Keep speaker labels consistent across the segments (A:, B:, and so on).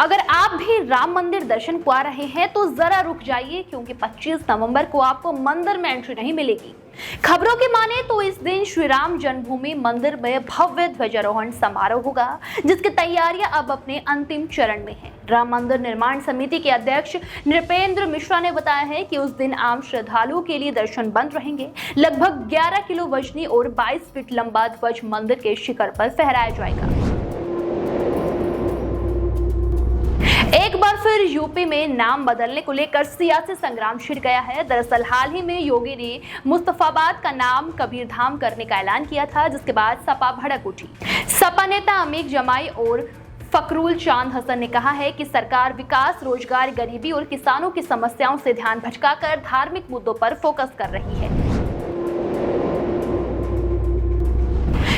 A: अगर आप भी राम मंदिर दर्शन को आ रहे हैं तो जरा रुक जाइए, क्योंकि 25 नवंबर को आपको मंदिर में एंट्री नहीं मिलेगी। खबरों के माने तो इस दिन श्री राम जन्मभूमि मंदिर में भव्य ध्वजारोहण समारोह होगा, जिसकी तैयारियां अब अपने अंतिम चरण में हैं। राम मंदिर निर्माण समिति के अध्यक्ष नृपेंद्र मिश्रा ने बताया है कि उस दिन आम श्रद्धालुओं के लिए दर्शन बंद रहेंगे। लगभग 11 किलो वजनी और 22 फीट लंबा ध्वज मंदिर के शिखर पर फहराया जाएगा। एक बार फिर यूपी में नाम बदलने को लेकर सियासी संग्राम छिड़ गया है। दरअसल हाल ही में योगी ने मुस्तफाबाद का नाम कबीरधाम करने का ऐलान किया था, जिसके बाद सपा भड़क उठी। सपा नेता अमीर जमाई और फकरुल चांद हसन ने कहा है कि सरकार विकास, रोजगार, गरीबी और किसानों की समस्याओं से ध्यान भटकाकर धार्मिक मुद्दों पर फोकस कर रही है।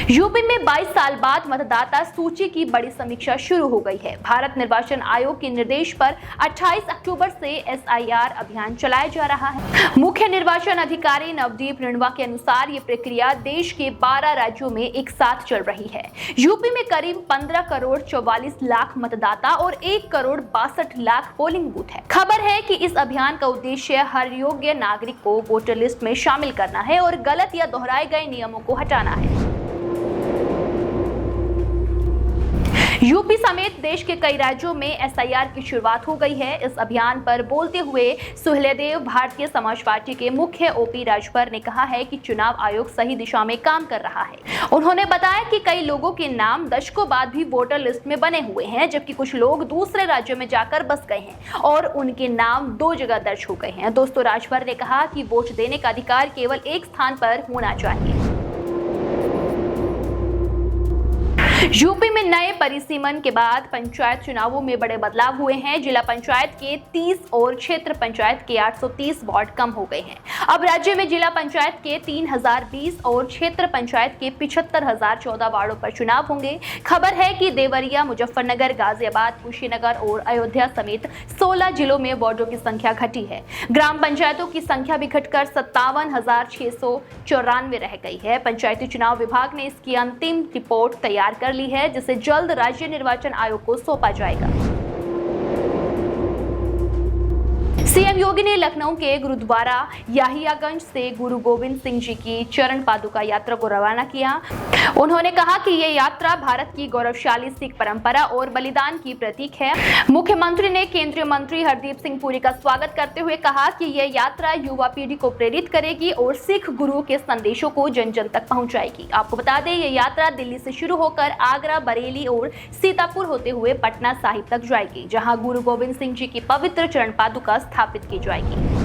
A: यूपी में 22 साल बाद मतदाता सूची की बड़ी समीक्षा शुरू हो गई है। भारत निर्वाचन आयोग के निर्देश पर 28 अक्टूबर से एसआईआर अभियान चलाया जा रहा है। मुख्य निर्वाचन अधिकारी नवदीप रिणवा के अनुसार ये प्रक्रिया देश के 12 राज्यों में एक साथ चल रही है। यूपी में करीब 15 करोड़ 44 लाख मतदाता और 1 करोड़ 62 लाख पोलिंग बूथ है। खबर है कि इस अभियान का उद्देश्य हर योग्य नागरिक को वोटर लिस्ट में शामिल करना है और गलत या दोहराए गए नियमों को हटाना है। यूपी समेत देश के कई राज्यों में एसआईआर की शुरुआत हो गई है। इस अभियान पर बोलते हुए सुहेलदेव भारतीय समाज पार्टी के मुख्य ओपी राजभर ने कहा है कि चुनाव आयोग सही दिशा में काम कर रहा है। उन्होंने बताया कि कई लोगों के नाम दशकों बाद भी वोटर लिस्ट में बने हुए हैं, जबकि कुछ लोग दूसरे राज्यों में जाकर बस गए हैं और उनके नाम 2 जगह दर्ज हो गए हैं। दोस्तों, राजभर ने कहा कि वोट देने का अधिकार केवल एक स्थान पर होना चाहिए। यूपी में नए परिसीमन के बाद पंचायत चुनावों में बड़े बदलाव हुए हैं। जिला पंचायत के 30 और क्षेत्र पंचायत के 830 वार्ड कम हो गए हैं। अब राज्य में जिला पंचायत के 3020 और क्षेत्र पंचायत के 75,014 वार्डों पर चुनाव होंगे। खबर है कि देवरिया, मुजफ्फरनगर, गाजियाबाद, कुशीनगर और अयोध्या समेत 16 जिलों में वार्डों की संख्या घटी है। ग्राम पंचायतों की संख्या भी घटकर 57,694 रह गई है। पंचायती चुनाव विभाग ने इसकी अंतिम रिपोर्ट तैयार कर ली है, जिसे जल्द राज्य निर्वाचन आयोग को सौंपा जाएगा। सीएम योगी ने लखनऊ के गुरुद्वारा याहियागंज से गुरु गोविंद सिंह जी की चरण पादुका यात्रा को रवाना किया। उन्होंने कहा कि ये यात्रा भारत की गौरवशाली सिख परंपरा और बलिदान की प्रतीक है। मुख्यमंत्री ने केंद्रीय मंत्री हरदीप सिंह पुरी का स्वागत करते हुए कहा कि ये यात्रा युवा पीढ़ी को प्रेरित करेगी और सिख गुरुओं के संदेशों को जन जन तक पहुंचाएगी। आपको बता दें, ये यात्रा दिल्ली से शुरू होकर आगरा, बरेली और सीतापुर होते हुए पटना साहिब तक जाएगी, जहां गुरु गोविंद सिंह जी की पवित्र चरण पादुका स्थापित की जाएगी।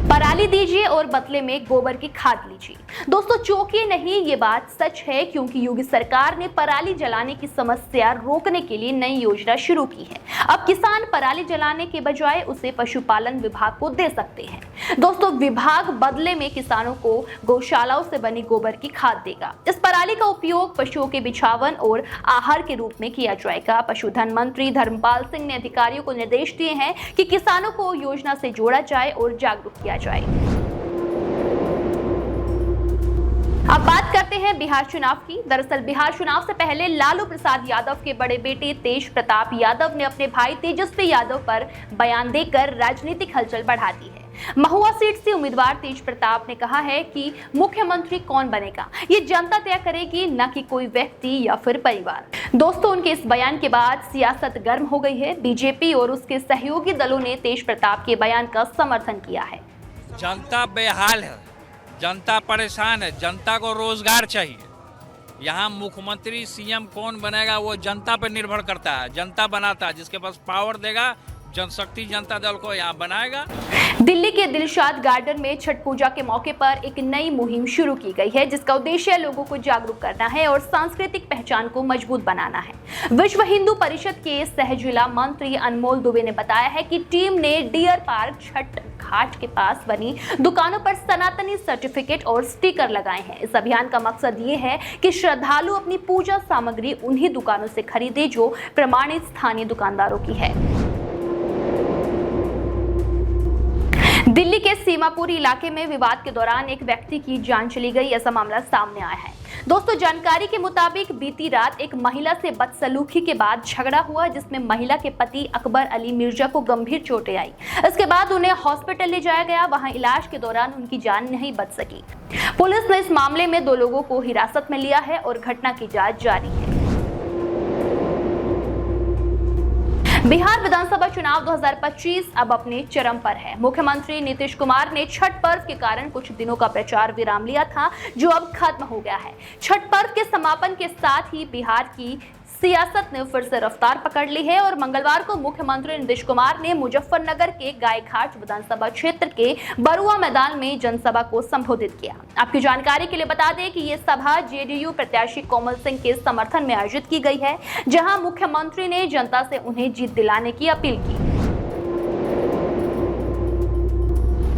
A: पराली दीजिए और बदले में गोबर की खाद लीजिए। दोस्तों, चौंकिए नहीं, ये बात सच है, क्योंकि योगी सरकार ने पराली जलाने की समस्या रोकने के लिए नई योजना शुरू की है। अब किसान पराली जलाने के बजाय उसे पशुपालन विभाग को दे सकते हैं। दोस्तों, विभाग बदले में किसानों को गौशालाओं से बनी गोबर की खाद देगा। इस पराली का उपयोग पशुओं के बिछावन और आहार के रूप में किया जाएगा। पशुधन मंत्री धर्मपाल सिंह ने अधिकारियों को निर्देश दिए हैं कि किसानों को योजना से जोड़ा जाए और जागरूक किया जाए। अब बात करते हैं बिहार चुनाव की। दरअसल बिहार चुनाव से पहले लालू प्रसाद यादव के बड़े बेटे तेज प्रताप यादव ने अपने भाई तेजस्वी यादव पर बयान देकर राजनीतिक हलचल बढ़ा दी है। महुआ सीट से उम्मीदवार तेज प्रताप ने कहा है कि मुख्यमंत्री कौन बनेगा ये जनता तय करेगी, न कि कोई व्यक्ति या फिर परिवार। दोस्तों, उनके इस बयान के बाद सियासत गर्म हो गई है। बीजेपी और उसके सहयोगी दलों ने तेज प्रताप के बयान का समर्थन किया है।
B: जनता बेहाल है, जनता परेशान है, जनता को रोजगार चाहिए। यहाँ मुख्यमंत्री सीएम कौन बनेगा वो जनता पर निर्भर करता है। जनता बनाता है, जिसके पास पावर देगा, जनशक्ति जनता दल को यहाँ बनाएगा।
A: दिल्ली के दिलशाद गार्डन में छठ पूजा के मौके पर एक नई मुहिम शुरू की गई है, जिसका उद्देश्य लोगों को जागरूक करना है और सांस्कृतिक पहचान को मजबूत बनाना है। विश्व हिंदू परिषद के सह जिला मंत्री अनमोल दुबे ने बताया है कि टीम ने डियर पार्क छठ घाट के पास बनी दुकानों पर सनातनी सर्टिफिकेट और स्टिकर लगाए हैं। इस अभियान का मकसद ये है कि श्रद्धालु अपनी पूजा सामग्री उन्हीं दुकानों से खरीदे जो प्रमाणित स्थानीय दुकानदारों की है। दिल्ली के सीमापुर इलाके में विवाद के दौरान एक व्यक्ति की जान चली गई, ऐसा मामला सामने आया है। दोस्तों, जानकारी के मुताबिक बीती रात एक महिला से बदसलूकी के बाद झगड़ा हुआ, जिसमें महिला के पति अकबर अली मिर्जा को गंभीर चोटें आई। इसके बाद उन्हें हॉस्पिटल ले जाया गया। वहां इलाज के दौरान उनकी जान नहीं बच सकी। पुलिस ने इस मामले में 2 लोगों को हिरासत में लिया है और घटना की जांच जारी है। बिहार विधानसभा चुनाव 2025 अब अपने चरम पर है। मुख्यमंत्री नीतीश कुमार ने छठ पर्व के कारण कुछ दिनों का प्रचार विराम लिया था, जो अब खत्म हो गया है। छठ पर्व के समापन के साथ ही बिहार की सियासत ने फिर से रफ्तार पकड़ ली है और मंगलवार को मुख्यमंत्री नीतीश कुमार ने मुजफ्फरनगर के गायघाट विधानसभा क्षेत्र के बरुआ मैदान में जनसभा को संबोधित किया। आपकी जानकारी के लिए बता दें कि ये सभा जेडीयू प्रत्याशी कोमल सिंह के समर्थन में आयोजित की गई है, जहां मुख्यमंत्री ने जनता से उन्हें जीत दिलाने की अपील की।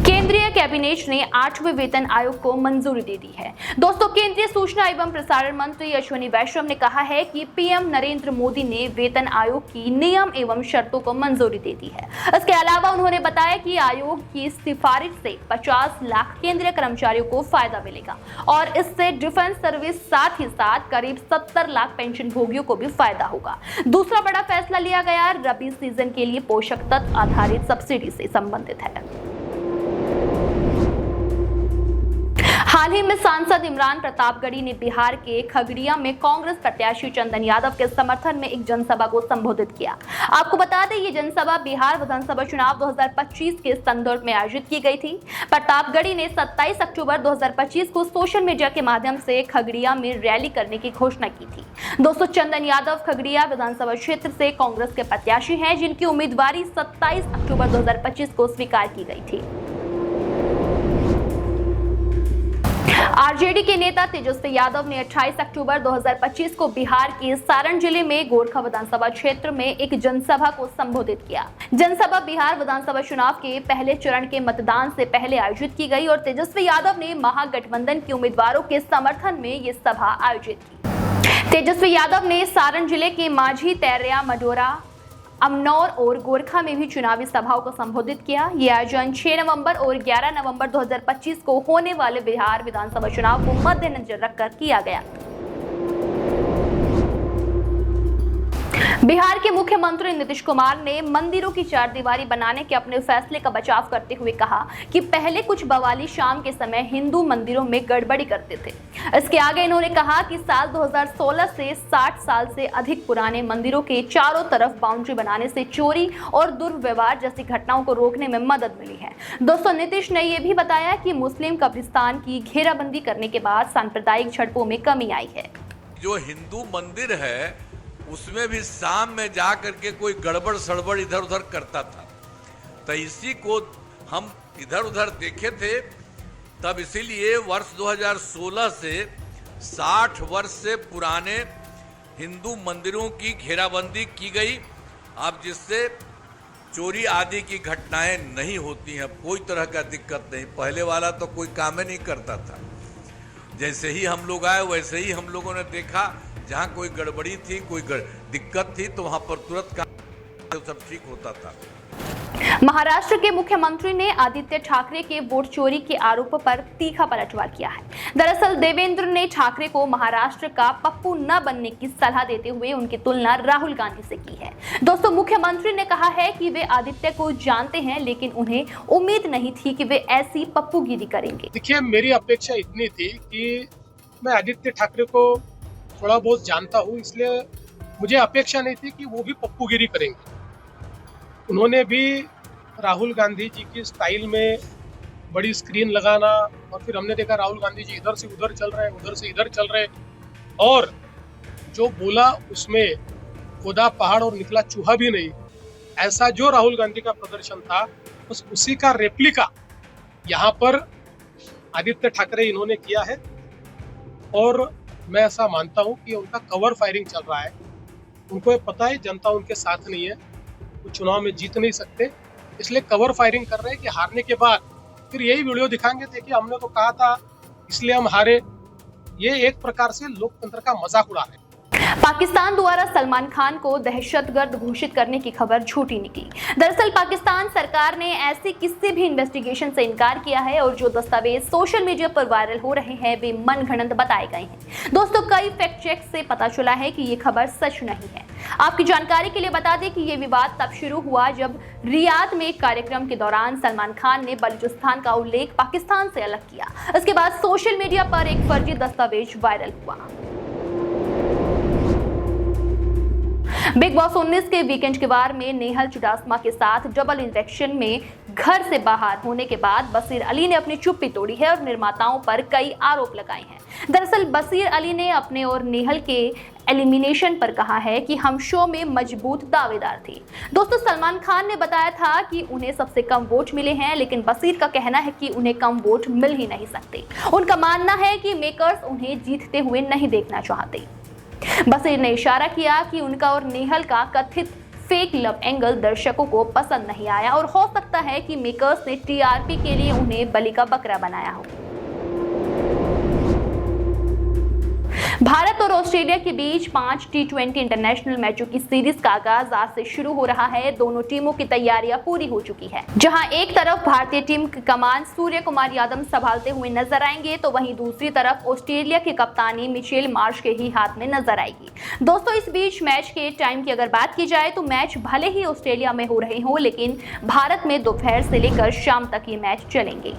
A: केंद्रीय कैबिनेट ने 8वें वेतन आयोग को मंजूरी दे दी है। दोस्तों, केंद्रीय सूचना एवं प्रसारण मंत्री अश्विनी वैष्णव ने कहा है कि पीएम नरेंद्र मोदी ने वेतन आयोग की नियम एवं शर्तों को मंजूरी दे दी है। इसके अलावा उन्होंने बताया कि आयोग की सिफारिश से 50 लाख केंद्रीय कर्मचारियों को फायदा मिलेगा और इससे डिफेंस सर्विस साथ ही साथ करीब 70 लाख पेंशन भोगियों को भी फायदा होगा। दूसरा बड़ा फैसला लिया गया रबी सीजन के लिए पोषक तत्व आधारित सब्सिडी से संबंधित है। हाल ही में सांसद इमरान प्रतापगढ़ी ने बिहार के खगड़िया में कांग्रेस प्रत्याशी चंदन यादव के समर्थन में एक जनसभा को संबोधित किया। आपको बता दें, ये जनसभा बिहार विधानसभा चुनाव 2025 के संदर्भ में आयोजित की गई थी। प्रतापगढ़ी ने 27 अक्टूबर 2025 को सोशल मीडिया के माध्यम से खगड़िया में रैली करने की घोषणा की थी। दोस्तों, चंदन यादव खगड़िया विधानसभा क्षेत्र से कांग्रेस के प्रत्याशी हैं, जिनकी उम्मीदवारी 27 अक्टूबर 2025 को स्वीकार की गई थी। आरजेडी के नेता तेजस्वी यादव ने 28 अक्टूबर 2025 को बिहार के सारण जिले में गोरखा विधानसभा क्षेत्र में एक जनसभा को संबोधित किया। जनसभा बिहार विधानसभा चुनाव के पहले चरण के मतदान से पहले आयोजित की गई और तेजस्वी यादव ने महागठबंधन के उम्मीदवारों के समर्थन में ये सभा आयोजित की। तेजस्वी यादव ने सारण जिले के माझी, तैरिया, मडोरा, अमनौर और गोरखा में भी चुनावी सभाओं को संबोधित किया। यह आयोजन 6 नवंबर और 11 नवंबर 2025 को होने वाले बिहार विधानसभा चुनाव को मद्देनजर रखकर किया गया। बिहार के मुख्यमंत्री नीतीश कुमार ने मंदिरों की चारदीवारी बनाने के अपने फैसले का बचाव करते हुए कहा कि पहले कुछ बवाली शाम के समय हिंदू मंदिरों में गड़बड़ी करते थे। इसके आगे इन्होंने कहा कि साल 2016 से 60 साल से अधिक पुराने मंदिरों के चारों तरफ बाउंड्री बनाने से चोरी और दुर्व्यवहार जैसी घटनाओं को रोकने में मदद मिली है। दोस्तों, नीतीश ने यह भी बताया कि मुस्लिम कब्रिस्तान की घेराबंदी करने के बाद सांप्रदायिक झड़पों में कमी आई है।
C: जो हिंदू मंदिर है उसमें भी शाम में जा करके कोई गड़बड़ सड़बड़ इधर उधर करता था, तो इसी को हम इधर उधर देखे थे। तब इसीलिए वर्ष 2016 से 60 वर्ष से पुराने हिंदू मंदिरों की घेराबंदी की गई, अब जिससे चोरी आदि की घटनाएं नहीं होती हैं, कोई तरह का दिक्कत नहीं। पहले वाला तो कोई काम ही नहीं करता था, जैसे ही हम लोग आए वैसे ही हम लोगों ने देखा जहाँ कोई गड़बड़ी थी, कोई दिक्कत थी तो वहाँ पर तुरंत काम सब ठीक होता था।
A: महाराष्ट्र के मुख्यमंत्री ने आदित्य ठाकरे के वोट चोरी के आरोपों पर तीखा पलटवार किया है। दरअसल देवेंद्र ने ठाकरे को महाराष्ट्र का पप्पू न बनने की सलाह देते हुए उनकी तुलना राहुल गांधी से की है। दोस्तों, मुख्यमंत्री ने कहा है कि वे आदित्य को जानते हैं, लेकिन उन्हें उम्मीद नहीं थी कि वे ऐसी पप्पूगिरी करेंगे।
D: देखिए, मेरी अपेक्षा इतनी थी कि मैं आदित्य ठाकरे को थोड़ा बहुत जानता हूँ, इसलिए मुझे अपेक्षा नहीं थी कि वो भी पप्पूगिरी करेंगे। उन्होंने भी राहुल गांधी जी की स्टाइल में बड़ी स्क्रीन लगाना, और फिर हमने देखा राहुल गांधी जी इधर से उधर चल रहे हैं, उधर से इधर चल रहे, और जो बोला उसमें खुदा पहाड़ और निकला चूहा भी नहीं, ऐसा जो राहुल गांधी का प्रदर्शन था बस उसी का रेप्लिका यहाँ पर आदित्य ठाकरे इन्होंने किया है। और मैं ऐसा मानता हूँ कि उनका कवर फायरिंग चल रहा है। उनको ये पता है जनता उनके साथ नहीं है, वो चुनाव में जीत नहीं सकते, इसलिए कवर फायरिंग कर रहे हैं कि हारने के बाद फिर यही वीडियो दिखाएंगे, देखिए हमने तो कहा था इसलिए हम हारे। ये एक प्रकार से लोकतंत्र का मजाक उड़ा रहे हैं।
A: पाकिस्तान द्वारा सलमान खान को दहशतगर्द घोषित करने की खबर झूठी निकली। दरअसल पाकिस्तान सरकार ने ऐसे किसी भी इन्वेस्टिगेशन से इनकार किया है और जो दस्तावेज सोशल मीडिया पर वायरल हो रहे हैं वे मनगढ़ंत बताए गए हैं। दोस्तों, कई फैक्ट चेक से पता चला है कि ये खबर सच नहीं है। आपकी जानकारी के लिए बता दें कि ये विवाद तब शुरू हुआ जब रियाद में एक कार्यक्रम के दौरान सलमान खान ने बलूचिस्तान का उल्लेख पाकिस्तान से अलग किया। इसके बाद सोशल मीडिया पर एक फर्जी दस्तावेज वायरल हुआ। बिग बॉस 19 के वीकेंड के वार में नेहल चुडासमा के साथ डबल इंजेक्शन में घर से बाहर होने के बाद बसीर अली ने अपनी चुप्पी तोड़ी है और निर्माताओं पर कई आरोप लगाए हैं। दरअसल बसीर अली ने अपने और नेहल के एलिमिनेशन पर कहा है कि हम शो में मजबूत दावेदार थे। दोस्तों, सलमान खान ने बताया था कि उन्हें सबसे कम वोट मिले हैं, लेकिन बसीर का कहना है कि उन्हें कम वोट मिल ही नहीं सकते। उनका मानना है कि मेकर्स उन्हें जीतते हुए नहीं देखना चाहते। बसीर ने इशारा किया कि उनका और नेहल का कथित फेक लव एंगल दर्शकों को पसंद नहीं आया और हो सकता है कि मेकर्स ने टीआरपी के लिए उन्हें बलि का बकरा बनाया हो। भारत और ऑस्ट्रेलिया के बीच 5 T20 इंटरनेशनल मैचों की सीरीज का आगाज आज से शुरू हो रहा है। दोनों टीमों की तैयारियां पूरी हो चुकी है। जहां एक तरफ भारतीय टीम की कमान सूर्य कुमार यादव संभालते हुए नजर आएंगे, तो वहीं दूसरी तरफ ऑस्ट्रेलिया की कप्तानी मिचेल मार्श के ही हाथ में नजर आएगी। दोस्तों, इस बीच मैच के टाइम की अगर बात की जाए तो मैच भले ही ऑस्ट्रेलिया में हो रहे हों, लेकिन भारत में दोपहर से लेकर शाम तक ये मैच चलेंगे।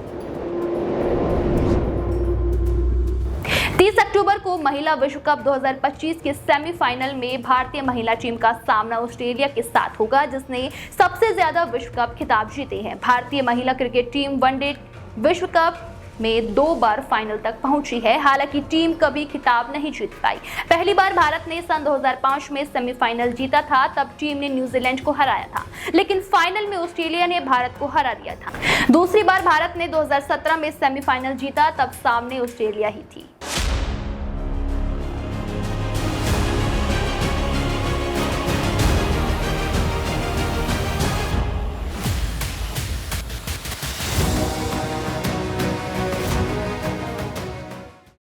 A: 30 अक्टूबर को महिला विश्व कप 2025 के सेमीफाइनल में भारतीय महिला टीम का सामना ऑस्ट्रेलिया के साथ होगा, जिसने सबसे ज्यादा विश्व कप खिताब जीते हैं। भारतीय महिला क्रिकेट टीम वनडे विश्व कप में 2 बार फाइनल तक पहुंची है। हालांकि टीम कभी खिताब नहीं जीत पाई। पहली बार भारत ने सन 2005 में सेमीफाइनल जीता था, तब टीम ने न्यूजीलैंड को हराया था, लेकिन फाइनल में ऑस्ट्रेलिया ने भारत को हरा दिया था। दूसरी बार भारत ने 2017 में सेमीफाइनल जीता, तब सामने ऑस्ट्रेलिया ही थी।